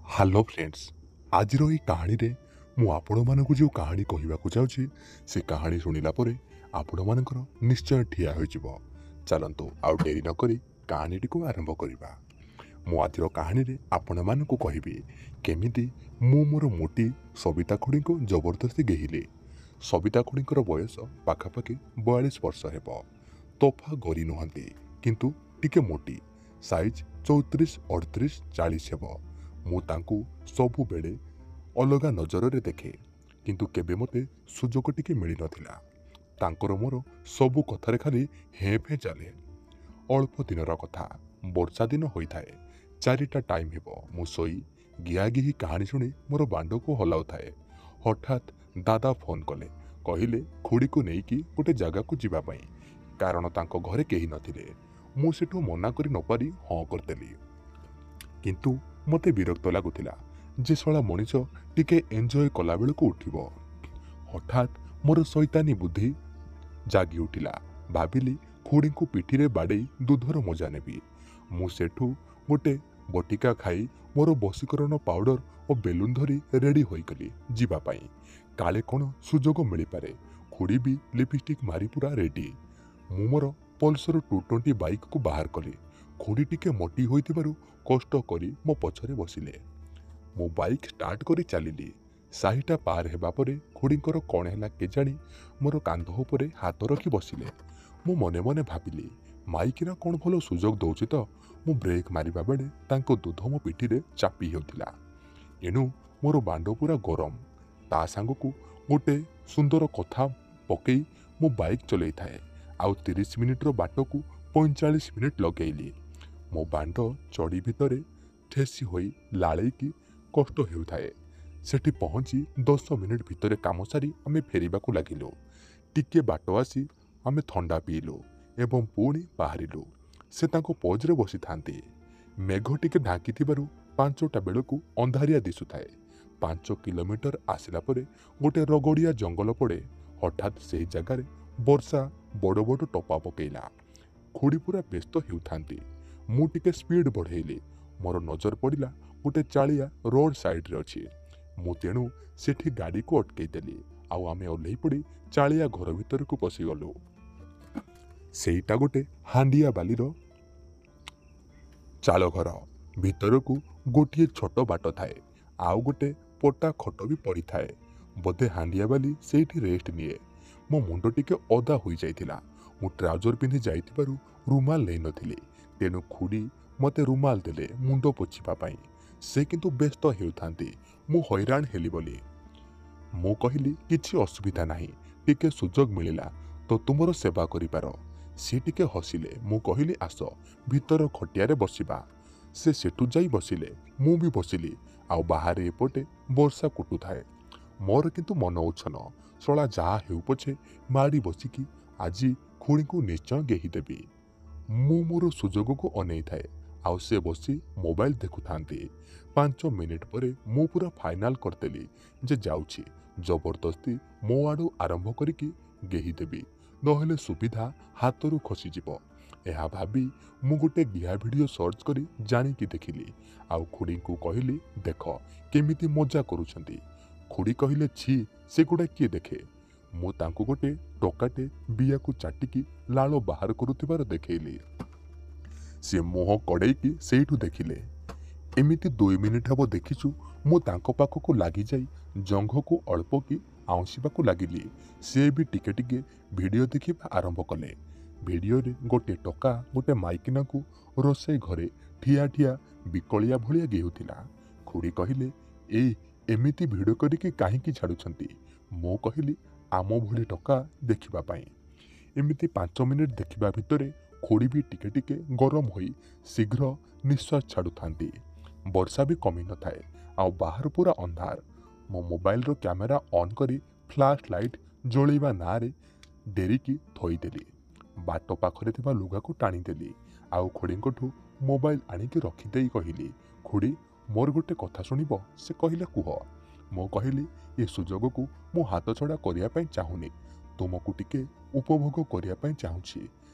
Hello friends, ଆଜିର ଏହି କାହାଣୀରେ ମୁଁ ଆପଣମାନଙ୍କୁ ଯେଉଁ କାହାଣୀ କହିବାକୁ ଯାଉଛି ସେ କାହାଣୀ ଶୁଣିଲା ପରେ ଆପଣମାନଙ୍କର ନିଶ୍ଚୟ ଠିଆ ହୋଇଯିବ। ଚାଲନ୍ତୁ ଆଉ ଡେରି ନକରି କାହାଣୀଟିକୁ ଆରମ୍ଭ କରିବା। ମୁଁ ଆଜିର କାହାଣୀରେ ଆପଣମାନଙ୍କୁ କହିବି କେମିତି ମୁଁ ମୋର ମୋଟି ସବିତା ଖୁଡ଼ିଙ୍କୁ ଜବରଦସ୍ତି ଗେହିଲି। ସବିତା ଖୁଡ଼ିଙ୍କର ବୟସ ପାଖାପାଖି 42 ବର୍ଷ ହେବ। ତୋଫା ଗରି ନୁହନ୍ତି, କିନ୍ତୁ ଟିକେ ମୋଟି, ସାଇଜ୍ 34, 38, 40 ହେବ। ମୁଁ ତାଙ୍କୁ ସବୁବେଳେ ଅଲଗା ନଜରରେ ଦେଖେ, କିନ୍ତୁ କେବେ ମୋତେ ସୁଯୋଗ ଟିକେ ମିଳିନଥିଲା। ତାଙ୍କର ମୋର ସବୁ କଥାରେ ଖାଲି ହେଁ ଫେଁ ଚାଲେ। ଅଳ୍ପ ଦିନର କଥା, ବର୍ଷା ଦିନ ହୋଇଥାଏ। 4ଟା ଟାଇମ୍ ହେବ। ମୁଁ ଶୋଇ ଗିହାଗିହି କାହାଣୀ ଶୁଣି ମୋର ବାଣ୍ଡକୁ ହଲାଉଥାଏ। ହଠାତ୍ ଦାଦା ଫୋନ୍ କଲେ। କହିଲେ ଖୁଡ଼ିକୁ ନେଇକି ଗୋଟେ ଜାଗାକୁ ଯିବା ପାଇଁ, କାରଣ ତାଙ୍କ ଘରେ କେହି ନଥିଲେ। ମୁଁ ସେଠୁ ମନା କରି ନପାରି ହଁ କରିଦେଲି। କିନ୍ତୁ ମୋତେ ବିରକ୍ତ ଲାଗୁଥିଲା ଯେ ଶଳା ମଣିଷ ଟିକେ ଏନ୍ଜୟ କଲାବେଳକୁ ଉଠିବ। ହଠାତ୍ ମୋର ଶୈତାନୀ ବୁଦ୍ଧି ଜାଗି ଉଠିଲା। ଭାବିଲି ଖୁଡ଼ିଙ୍କୁ ପିଠିରେ ବାଡ଼େଇ ଦୁଧର ମଜା ନେବି। ମୁଁ ସେଠୁ ଗୋଟେ ବଟିକା ଖାଇ ମୋର ବଶୀକରଣ ପାଉଡର ଓ ବେଲୁନ୍ ଧରି ରେଡ଼ି ହୋଇଗଲି ଯିବା ପାଇଁ। କାଳେ କ'ଣ ସୁଯୋଗ ମିଳିପାରେ। ଖୁଡ଼ି ବି ଲିପଷ୍ଟିକ୍ ମାରି ପୁରା ରେଡ଼ି। ମୁଁ ମୋର ପଲ୍ସର 220 ବାଇକ୍କୁ ବାହାର କଲି। ଖୁଡ଼ି ଟିକେ ମୋଟି ହୋଇଥିବାରୁ କଷ୍ଟ କରି ମୋ ପଛରେ ବସିଲେ। ମୁଁ ବାଇକ୍ ଷ୍ଟାର୍ଟ କରି ଚାଲିଲି। ସାହିଟା ପାର ହେବା ପରେ ଖୁଡ଼ିଙ୍କର କ'ଣ ହେଲା କେଜାଣି ମୋର କାନ୍ଧ ଉପରେ ହାତ ରଖି ବସିଲେ। ମୁଁ ମନେ ମନେ ଭାବିଲି ମାଇକିନା କ'ଣ ଭଲ ସୁଯୋଗ ଦେଉଛି ତ। ମୁଁ ବ୍ରେକ୍ ମାରିବା ବେଳେ ତାଙ୍କ ଦୁଧ ମୋ ପିଠିରେ ଚାପି ହେଉଥିଲା। ଏଣୁ ମୋର ବାଣ୍ଡ ପୁରା ଗରମ। ତା ସାଙ୍ଗକୁ ଗୋଟେ ସୁନ୍ଦର କଥା ପକେଇ ମୁଁ ବାଇକ୍ ଚଲେଇଥାଏ। ଆଉ 30 ମିନିଟ୍ର ବାଟକୁ 45 ମିନିଟ୍ ଲଗେଇଲି। ମୋ ବାଣ୍ଡ ଚଡ଼ି ଭିତରେ ଠେସି ହୋଇ ଲାଳେଇକି କଷ୍ଟ ହେଉଥାଏ। ସେଠି ପହଞ୍ଚି 10 ମିନିଟ୍ ଭିତରେ କାମ ସାରି ଆମେ ଫେରିବାକୁ ଲାଗିଲୁ। ଟିକେ ବାଟ ଆସି ଆମେ ଥଣ୍ଡା ପିଇଲୁ ଏବଂ ପୁଣି ବାହାରିଲୁ। ସେ ତାଙ୍କ ପଜରେ ବସିଥାନ୍ତି। ମେଘ ଟିକେ ଢାଙ୍କିଥିବାରୁ 5ଟା ବେଳକୁ ଅନ୍ଧାରିଆ ଦିଶୁଥାଏ। 5 କିଲୋମିଟର ଆସିଲା ପରେ ଗୋଟେ ରଗଡ଼ିଆ ଜଙ୍ଗଲ ପଡ଼େ। ହଠାତ୍ ସେହି ଜାଗାରେ ବର୍ଷା ବଡ଼ ବଡ଼ ଟୋପା ପକେଇଲା। ଖୁଡ଼ି ପୁରା ବ୍ୟସ୍ତ ହେଉଥାନ୍ତି। ମୁଁ ଟିକେ ସ୍ପିଡ୍ ବଢ଼େଇଲି। ମୋର ନଜର ପଡ଼ିଲା ଗୋଟେ ଚାଳିଆ ରୋଡ଼ ସାଇଡ଼ରେ ଅଛି। ମୁଁ ତେଣୁ ସେଠି ଗାଡ଼ିକୁ ଅଟକେଇ ଦେଲି। ଆଉ ଆମେ ଓହ୍ଲେଇ ପଡ଼ି ଚାଳିଆ ଘର ଭିତରକୁ ପଶିଗଲୁ। ସେଇଟା ଗୋଟେ ହାଣ୍ଡିଆ ବାଲିର ଚାଳ ଘର। ଭିତରକୁ ଗୋଟିଏ ଛୋଟ ବାଟ ଥାଏ। ଆଉ ଗୋଟେ ପଟା ଖଟ ବି ପଡ଼ିଥାଏ। ବୋଧେ ହାଣ୍ଡିଆ ବାଲି ସେଇଠି ରେଷ୍ଟ ନିଏ। ମୋ ମୁଣ୍ଡ ଟିକେ ଓଦା ହୋଇଯାଇଥିଲା। ମୁଁ ଟ୍ରାଉଜର ପିନ୍ଧି ଯାଇଥିବାରୁ ରୁମାଲ ନେଇନଥିଲି। ତେଣୁ ଖୁଡ଼ି ମୋତେ ରୁମାଲ ଦେଲେ ମୁଣ୍ଡ ପୋଛିବା ପାଇଁ। ସେ କିନ୍ତୁ ବ୍ୟସ୍ତ ହେଉଥାନ୍ତି ମୁଁ ହଇରାଣ ହେଲି ବୋଲି। ମୁଁ କହିଲି କିଛି ଅସୁବିଧା ନାହିଁ, ଟିକେ ସୁଯୋଗ ମିଳିଲା ତ ତୁମର ସେବା କରିପାର। ସେ ଟିକେ ହସିଲେ। ମୁଁ କହିଲି ଆସ ଭିତର ଖଟିଆରେ ବସିବା। ସେ ସେଠୁ ଯାଇ ବସିଲେ। ମୁଁ ବି ବସିଲି। ଆଉ ବାହାରେ ଏପଟେ ବର୍ଷା କୁଟୁଥାଏ। ମୋର କିନ୍ତୁ ମନ ଉଚ୍ଛନ, ଶଳା ଯାହା ହେଉ ପଛେ ମାଡ଼ି ବସିକି ଆଜି ଖୁଡ଼ିଙ୍କୁ ନିଶ୍ଚୟ ଗେହିଦେବି। ମୁଁ ମୋର ସୁଯୋଗକୁ ଅନେଇଥାଏ। ଆଉ ସେ ବସି ମୋବାଇଲ ଦେଖୁଥାନ୍ତି। 5 ମିନିଟ୍ ପରେ ମୁଁ ପୁରା ଫାଇନାଲ କରିଦେଲି ଯେ ଯାଉଛି ଜବରଦସ୍ତି ମୋ ଆଡ଼ୁ ଆରମ୍ଭ କରିକି ଗେହିଦେବି, ନହେଲେ ସୁବିଧା ହାତରୁ ଖସିଯିବ। ଏହା ଭାବି ମୁଁ ଗୋଟେ ଗିହା ଭିଡ଼ିଓ ସର୍ଚ୍ଚ କରି ଜାଣିକି ଦେଖିଲି। ଆଉ ଖୁଡ଼ିଙ୍କୁ କହିଲି ଦେଖ କେମିତି ମଜା କରୁଛନ୍ତି। ଖୁଡ଼ି କହିଲେ ଛି ସେଗୁଡ଼ା କିଏ ଦେଖେ। ମୁଁ ତାଙ୍କୁ ଗୋଟେ ଟୋକାଟେ ବିୟାକୁ ଚାଟିକି ଲାଳ ବାହାର କରୁଥିବାର ଦେଖେଇଲି। ସେ ମୁହଁ କଡ଼େଇକି ସେଇଠୁ ଦେଖିଲେ। ଏମିତି 2 ମିନିଟ୍ ହେବ ଦେଖିଛୁ। ମୁଁ ତାଙ୍କ ପାଖକୁ ଲାଗିଯାଇ ଜଙ୍ଘକୁ ଅଳ୍ପ କି ଆଉଁସିବାକୁ ଲାଗିଲି। ସେ ବି ଟିକେ ଟିକେ ଭିଡ଼ିଓ ଦେଖିବା ଆରମ୍ଭ କଲେ। ଭିଡ଼ିଓରେ ଗୋଟେ ଟୋକା ଗୋଟେ ମାଇକିନାକୁ ରୋଷେଇ ଘରେ ଠିଆ ଠିଆ ବିକଳିଆ ଭଳିଆ ଗେହୁଥିଲା। ଖୁଡ଼ି କହିଲେ ଏମିତି ଭିଡ଼ିଓ କରିକି କାହିଁକି ଛାଡ଼ୁଛନ୍ତି। ମୁଁ କହିଲି ଆମ ଭଳି ଟୋକା ଦେଖିବା ପାଇଁ। ଏମିତି 5 ମିନିଟ୍ ଦେଖିବା ଭିତରେ ଖୁଡ଼ି ବି ଟିକେ ଟିକେ ଗରମ ହୋଇ ଶୀଘ୍ର ନିଶ୍ୱାସ ଛାଡ଼ୁଥାନ୍ତି। ବର୍ଷା ବି କମି ନଥାଏ। ଆଉ ବାହାର ପୁରା ଅନ୍ଧାର। ମୋ ମୋବାଇଲର କ୍ୟାମେରା ଅନ୍ କରି ଫ୍ଲାସ୍ ଲାଇଟ୍ ଜଳେଇବା ନାଁରେ ଡେରିକି ଥୋଇଦେଲି। ବାଟ ପାଖରେ ଥିବା ଲୁଗାକୁ ଟାଣିଦେଲି। ଆଉ ଖୁଡ଼ିଙ୍କଠୁ ମୋବାଇଲ ଆଣିକି ରଖିଦେଇ କହିଲି ଖୁଡ଼ି ମୋର ଗୋଟେ କଥା ଶୁଣିବ। ସେ କହିଲେ କୁହ। ମୁଁ କହିଲି ଏ ସୁଯୋଗକୁ ମୁଁ ହାତଛଡ଼ା କରିବା ପାଇଁ ଚାହୁଁନି, ତୁମକୁ ଟିକେ ଉପଭୋଗ କରିବା ପାଇଁ ଚାହୁଁଛି।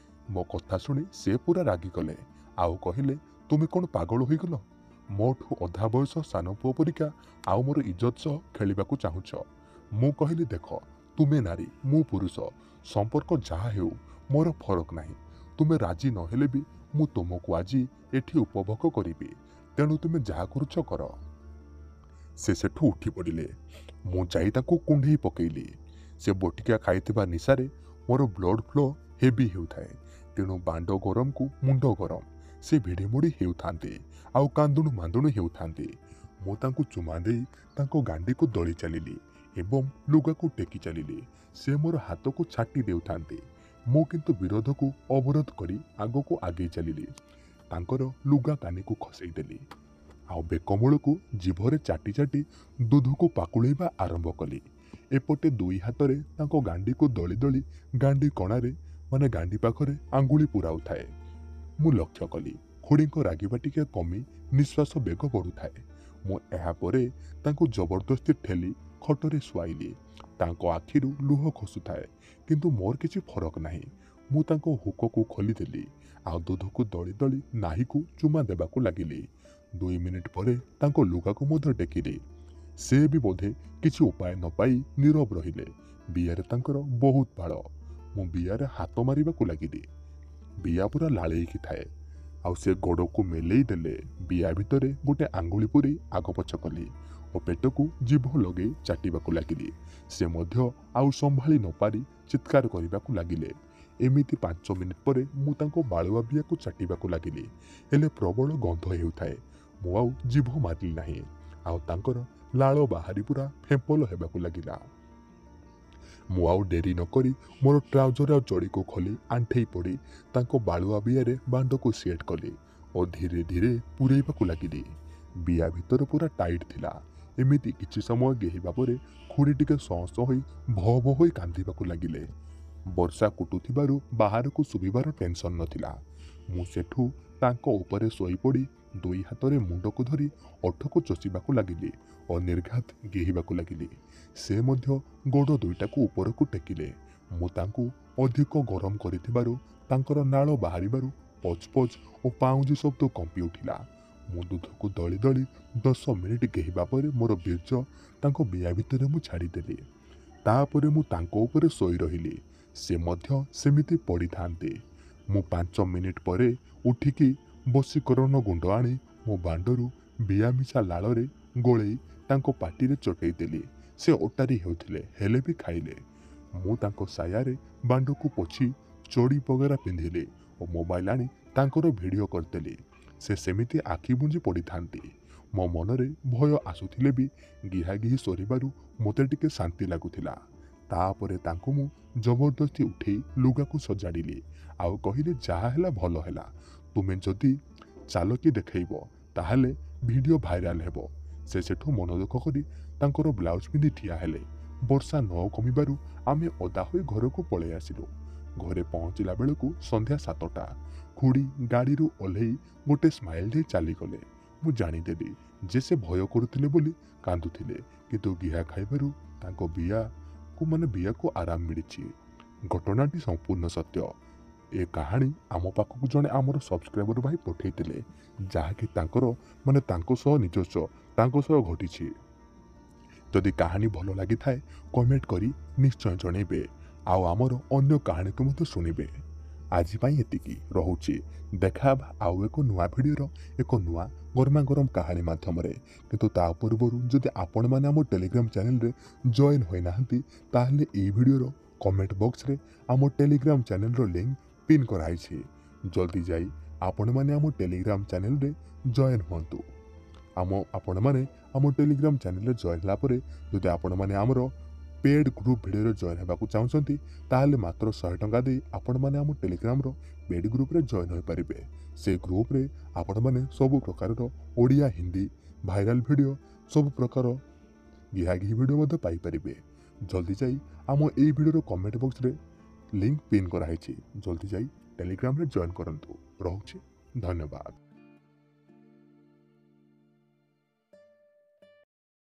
ମୋ କଥା ଶୁଣି ସେ ପୁରା ରାଗିଗଲେ। ଆଉ କହିଲେ ତୁମେ କ'ଣ ପାଗଳ ହୋଇଗଲ? ମୋଠୁ ଅଧା ବୟସ ସାନ ପୁଅ ପରିକା ଆଉ ମୋର ଇଜ୍ଜତ ସହ ଖେଳିବାକୁ ଚାହୁଁଛ। ମୁଁ କହିଲି ଦେଖ, ତୁମେ ନାରୀ, ମୁଁ ପୁରୁଷ, ସମ୍ପର୍କ ଯାହା ହେଉ ମୋର ଫରକ ନାହିଁ। ତୁମେ ରାଜି ନହେଲେ ବି ମୁଁ ତୁମକୁ ଆଜି ଏଠି ଉପଭୋଗ କରିବି, ତେଣୁ ତୁମେ ଯାହା କରୁଛ କର। ସେ ସେଠୁ ଉଠି ପଡ଼ିଲେ। ମୁଁ ଯାଇ ତାଙ୍କୁ କୁଣ୍ଢେଇ ପକେଇଲି। ସେ ବଟିକା ଖାଇଥିବା ନିଶାରେ ମୋର ବ୍ଲଡ୍ ଫ୍ଲୋ ହେଭି ହେଉଥାଏ, ତେଣୁ ବାଣ୍ଡ ଗରମକୁ ମୁଣ୍ଡ ଗରମ। ସେ ଭିଡ଼ିମୋଡ଼ି ହେଉଥାନ୍ତି ଆଉ କାନ୍ଦୁଣୁ ମାନ୍ଦୁଣୁ ହେଉଥାନ୍ତି। ମୁଁ ତାଙ୍କୁ ଚୁମା ଦେଇ ତାଙ୍କ ଗାଣ୍ଡିକୁ ଦଳି ଚାଲିଲି ଏବଂ ଲୁଗାକୁ ଟେକି ଚାଲିଲି। ସେ ମୋର ହାତକୁ ଛାଟି ଦେଉଥାନ୍ତି। ମୁଁ କିନ୍ତୁ ବିରୋଧକୁ ଅବରୋଧ କରି ଆଗକୁ ଆଗେଇ ଚାଲିଲି। ତାଙ୍କର ଲୁଗା କାନିକୁ ଖସେଇ ଦେଲି ଆଉ ବେକମୂଳକୁ ଜିଭରେ ଚାଟି ଚାଟି ଦୁଧକୁ ପାକୁଳେଇବା ଆରମ୍ଭ କଲି। ଏପଟେ ଦୁଇ ହାତରେ ତାଙ୍କ ଗାଣ୍ଡିକୁ ଦଳି ଦଳି ଗାଣ୍ଡି କଣାରେ ଗାଣ୍ଡି ପାଖରେ ଆଙ୍ଗୁଳି ପୁରାଉଥାଏ। ମୁଁ ଲକ୍ଷ୍ୟ କଲି ଖୁଡ଼ୀଙ୍କ ରାଗିବା ଟିକେ କମି ନିଶ୍ୱାସ ବେଗ ବଢ଼ୁଥାଏ। ମୁଁ ଏହାପରେ ତାଙ୍କୁ ଜବରଦସ୍ତି ଠେଲି ଖଟରେ ଶୁଆଇଲି। ତାଙ୍କ ଆଖିରୁ ଲୁହ ଖସୁଥାଏ, କିନ୍ତୁ ମୋର କିଛି ଫରକ ନାହିଁ। ମୁଁ ତାଙ୍କ ହୁକକୁ ଖୋଲିଦେଲି ଆଉ ଦୁଧକୁ ଦଳି ଦଳି ନାହିକୁ ଚୁମା ଦେବାକୁ ଲାଗିଲି। 2 ମିନିଟ୍ ପରେ ତାଙ୍କ ଲୁଗାକୁ ମଧ୍ୟ ଟେକିଲି। ସେ ବି ବୋଧେ କିଛି ଉପାୟ ନ ପାଇ ନୀରବ ରହିଲେ। ବିୟାରେ ତାଙ୍କର ବହୁତ ବାଳ। ମୁଁ ବିୟାରେ ହାତ ମାରିବାକୁ ଲାଗିଲି। ବିୟା ପୁରା ଲାଳେଇକି ଥାଏ ଆଉ ସେ ଗୋଡ଼କୁ ମେଲେଇ ଦେଲେ ବିୟା ଭିତରେ ଗୋଟେ ଆଙ୍ଗୁଳି ପୁରେଇ ଆଗପଛ କଲି ଓ ପେଟକୁ ଜିଭ ଲଗେଇ ଚାଟିବାକୁ ଲାଗିଲି। ସେ ମଧ୍ୟ ଆଉ ସମ୍ଭାଳି ନ ପାରି ଚିତ୍କାର କରିବାକୁ ଲାଗିଲେ। ଏମିତି 5 ମିନିଟ୍ ପରେ ମୁଁ ତାଙ୍କ ବାଳୁଆ ବିୟାକୁ ଚାଟିବାକୁ ଲାଗିଲି, ହେଲେ ପ୍ରବଳ ଗନ୍ଧ ହେଉଥାଏ। ମୁଁ ଆଉ ଜିଭ ମାରିଲି ନାହିଁ ଆଉ ତାଙ୍କର ଲାଳ ବାହାରି ପୁରା ଫେମ୍ପଲ ହେବାକୁ ଲାଗିଲା। ମୁଁ ଆଉ ଡେରି ନ କରି ମୋର ଟ୍ରାଉଜର ଆଉ ଚଡ଼ିକୁ ଖୋଲି ଆଣ୍ଠେଇ ପଡ଼ି ତାଙ୍କ ବାଳୁଆ ବିୟାରେ ବାଣ୍ଡକୁ ସେଟ୍ କଲି ଓ ଧୀରେ ଧୀରେ ପୂରେଇବାକୁ ଲାଗିଲି। ବିୟା ଭିତର ପୁରା ଟାଇଟ୍ ଥିଲା। ଏମିତି କିଛି ସମୟ ଗେହିବା ପରେ ଖୁଡ଼ୀ ଟିକେ ସଁ ସଁ ହୋଇ ଭ ଭ ହୋଇ କାନ୍ଦିବାକୁ ଲାଗିଲେ। ବର୍ଷା କୁଟୁଥିବାରୁ ବାହାରକୁ ଶୁଭିବାର ଟେନସନ୍ ନଥିଲା। ମୁଁ ସେଠୁ ତାଙ୍କ ଉପରେ ଶୋଇପଡ଼ି 2 ହାତରେ ମୁଣ୍ଡକୁ ଧରି ଓଠକୁ ଚଷିବାକୁ ଲାଗିଲି ଓ ନିର୍ଘାତ ଗେହିବାକୁ ଲାଗିଲି। ସେ ମଧ୍ୟ ଗୋଡ଼ ଦୁଇଟାକୁ ଉପରକୁ ଟେକିଲେ। ମୁଁ ତାଙ୍କୁ ଅଧିକ ଗରମ କରିଥିବାରୁ ତାଙ୍କର ନାଳ ବାହାରିବାରୁ ପଚ୍ ପଚ୍ ଓ ପାଉଁଜି ଶବ୍ଦ କମ୍ପି ଉଠିଲା। ମୁଁ ଦୁଧକୁ ଦଳି ଦଳି 10 ମିନିଟ୍ ଗେହିବା ପରେ ମୋର ବୀର୍ଯ୍ୟ ତାଙ୍କ ବିୟା ଭିତରେ ମୁଁ ଛାଡ଼ିଦେଲି। ତାପରେ ମୁଁ ତାଙ୍କ ଉପରେ ଶୋଇ ରହିଲି। ସେ ମଧ୍ୟ ସେମିତି ପଡ଼ିଥାନ୍ତି। ମୁଁ 5 ମିନିଟ୍ ପରେ ଉଠିକି ବଶୀକରଣ ଗୁଣ୍ଡ ଆଣି ମୋ ବାଣ୍ଡରୁ ବିୟା ମିଶା ଲାଳରେ ଗୋଳେଇ ତାଙ୍କ ପାଟିରେ ଚଟେଇ ଦେଲି। ସେ ଓଟାରି ହେଉଥିଲେ, ହେଲେ ବି ଖାଇଲେ। ମୁଁ ତାଙ୍କ ସାୟାରେ ବାଣ୍ଡକୁ ପୋଛି ଚଡ଼ି ବଗେରା ପିନ୍ଧିଲି ଓ ମୋବାଇଲ ଆଣି ତାଙ୍କର ଭିଡ଼ିଓ କରିଦେଲି। ସେ ସେମିତି ଆଖି ବୁଜି ପଡ଼ିଥାନ୍ତି। ମୋ ମନରେ ଭୟ ଆସୁଥିଲେ ବି ଗିହାଗିହି ସରିବାରୁ ମୋତେ ଟିକେ ଶାନ୍ତି ଲାଗୁଥିଲା। ତାପରେ ତାଙ୍କୁ ମୁଁ ଜବରଦସ୍ତି ଉଠେଇ ଲୁଗାକୁ ସଜାଡ଼ିଲି ଆଉ କହିଲି ଯାହା ହେଲା ଭଲ ହେଲା। ତୁମେ ଯଦି ଚାଲକି ଦେଖେଇବ ତାହେଲେ ଭିଡ଼ିଓ ଭାଇରାଲ ହେବ। ସେ ସେଠୁ ମନଦୁଃଖ କରି ତାଙ୍କର ବ୍ଲାଉଜ ପିନ୍ଧି ଠିଆ ହେଲେ। ବର୍ଷା ନ କମିବାରୁ ଆମେ ଓଦା ହୋଇ ଘରକୁ ପଳେଇ ଆସିଲୁ। ଘରେ ପହଞ୍ଚିଲା ବେଳକୁ ସନ୍ଧ୍ୟା 7ଟା। ଖୁଡ଼ୀ ଗାଡ଼ିରୁ ଓହ୍ଲେଇ ଗୋଟେ ସ୍ମାଇଲ୍ ଦେଇ ଚାଲିଗଲେ। ମୁଁ ଜାଣିଦେଲି ଯେ ସେ ଭୟ କରୁଥିଲେ ବୋଲି କାନ୍ଦୁଥିଲେ, କିନ୍ତୁ ଗିହା ଖାଇବାରୁ ତାଙ୍କ ବିୟାକୁ ଆରାମ ମିଳିଛି। ଘଟଣାଟି ସମ୍ପୂର୍ଣ୍ଣ ସତ୍ୟ। ଏ କାହାଣୀ ଆମ ପାଖକୁ ଜଣେ ଆମର ସବସ୍କ୍ରାଇବର ଭାଇ ପଠାଇଥିଲେ, ଯାହାକି ତାଙ୍କ ସହ ନିଜସ୍ୱ ତାଙ୍କ ସହ ଘଟିଛି। ଯଦି କାହାଣୀ ଭଲ ଲାଗିଥାଏ କମେଣ୍ଟ କରି ନିଶ୍ଚୟ ଜଣେଇବେ ଆଉ ଆମର ଅନ୍ୟ କାହାଣୀକୁ ମଧ୍ୟ ଶୁଣିବେ। ଆଜି ପାଇଁ ଏତିକି ରହୁଛି। ଦେଖାହେବା ଆଉ ଏକ ନୂଆ ଭିଡ଼ିଓର ଏକ ନୂଆ ଗରମାଗରମ କାହାଣୀ ମାଧ୍ୟମରେ। କିନ୍ତୁ ତା ପୂର୍ବରୁ ଯଦି ଆପଣମାନେ ଆମ ଟେଲିଗ୍ରାମ ଚ୍ୟାନେଲରେ ଜଏନ୍ ହୋଇନାହାନ୍ତି ତାହେଲେ ଏହି ଭିଡ଼ିଓର କମେଣ୍ଟ ବକ୍ସରେ ଆମ ଟେଲିଗ୍ରାମ ଚ୍ୟାନେଲର ଲିଙ୍କ ପିନ୍ କରାଯାଇଛି। ଜଲ୍ଦି ଯାଇ ଆପଣମାନେ ଆମ ଟେଲିଗ୍ରାମ ଚ୍ୟାନେଲରେ ଜଏନ୍ ହୁଅନ୍ତୁ। ଆପଣମାନେ ଆମ ଟେଲିଗ୍ରାମ ଚ୍ୟାନେଲରେ ଜଏନ୍ ହେଲା ପରେ ଯଦି ଆପଣମାନେ ଆମର ପେଡ୍ ଗ୍ରୁପ୍ ଭିଡ଼ିଓରେ ଜଏନ୍ ହେବାକୁ ଚାହୁଁଛନ୍ତି ତାହେଲେ ମାତ୍ର 100 ଟଙ୍କା ଦେଇ ଆପଣମାନେ ଆମ ଟେଲିଗ୍ରାମର ପେଡ୍ ଗ୍ରୁପ୍ରେ ଜଏନ୍ ହୋଇପାରିବେ। ସେ ଗ୍ରୁପ୍ରେ ଆପଣମାନେ ସବୁ ପ୍ରକାରର ଓଡ଼ିଆ, ହିନ୍ଦୀ, ଭାଇରାଲ ଭିଡ଼ିଓ, ସବୁ ପ୍ରକାର ଗିହାଗିହି ଭିଡ଼ିଓ ମଧ୍ୟ ପାଇପାରିବେ। ଜଲ୍ଦି ଯାଇ ଆମ ଏହି ଭିଡ଼ିଓର କମେଣ୍ଟ ବକ୍ସରେ ଲିଙ୍କ ପିନ୍ କରାହେଇଛି। ଜଲ୍ଦି ଯାଇ ଟେଲିଗ୍ରାମରେ ଜଏନ୍ କରନ୍ତୁ। ରହୁଛି, ଧନ୍ୟବାଦ।